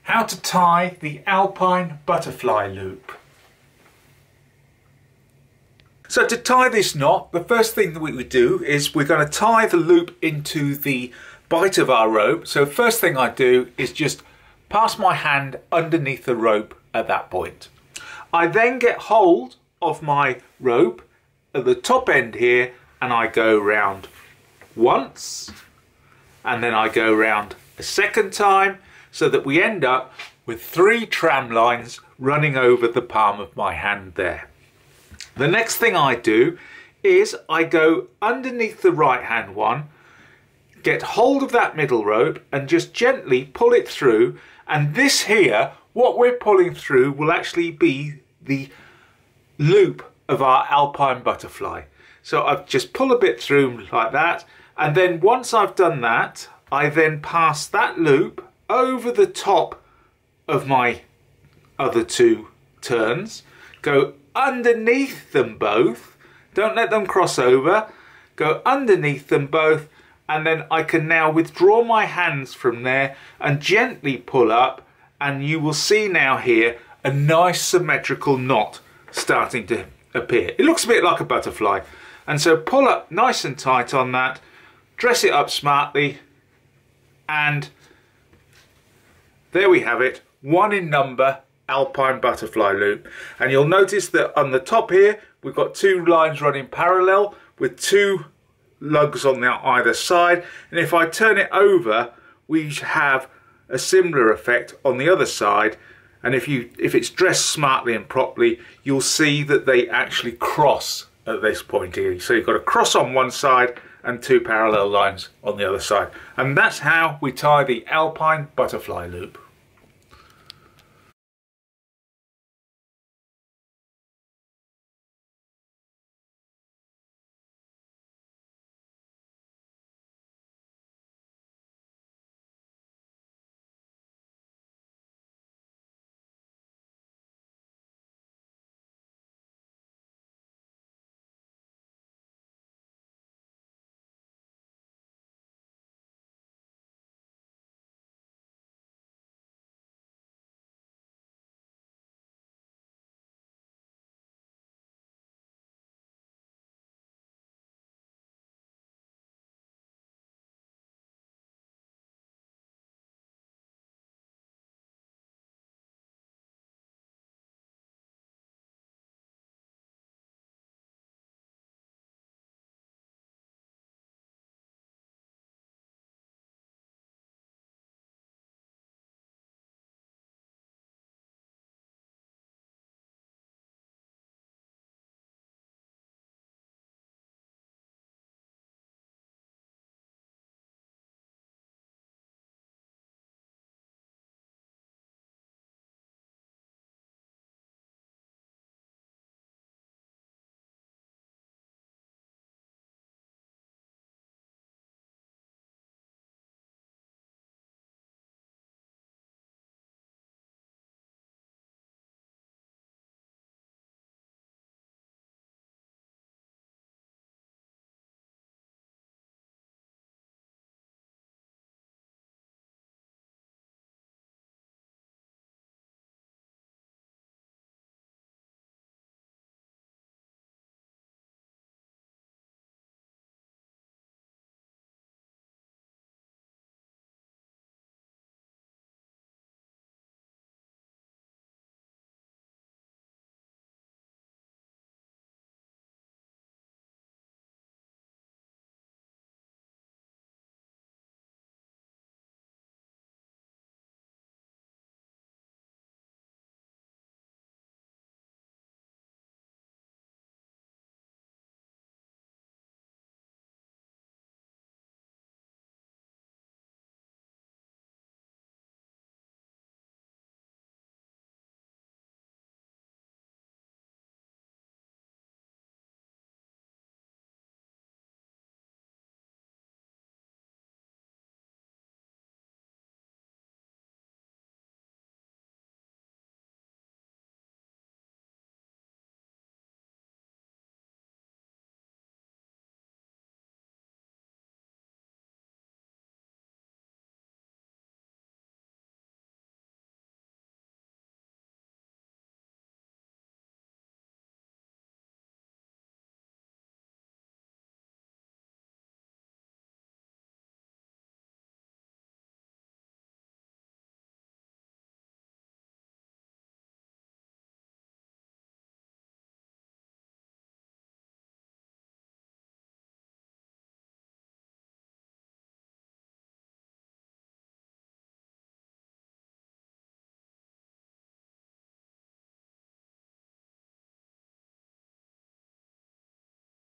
How to tie the Alpine Butterfly Loop. So to tie this knot, the first thing that we would do is we're going to tie the loop into the bight of our rope. So first thing I do is just pass my hand underneath the rope at that point. I then get hold of my rope at the top end here and I go round once and then I go round a second time, so that we end up with 3 tram lines running over the palm of my hand there. The next thing I do is I go underneath the right hand one, get hold of that middle rope and just gently pull it through, and this here, what we're pulling through, will actually be the loop of our Alpine Butterfly. So I've just pull a bit through like that, and then once I've done that, I then pass that loop over the top of my other 2 turns, go underneath them both, don't let them cross over, go underneath them both, and then I can now withdraw my hands from there and gently pull up, and you will see now here a nice symmetrical knot starting to appear. It looks a bit like a butterfly, and so pull up nice and tight on that, dress it up smartly, and there we have it, 1 in number Alpine Butterfly Loop. And you'll notice that on the top here we've got 2 lines running parallel with 2 lugs on either side, and if I turn it over we have a similar effect on the other side, and if it's dressed smartly and properly, you'll see that they actually cross at this point here. So you've got a cross on one side and 2 parallel lines on the other side, and that's how we tie the Alpine Butterfly Loop.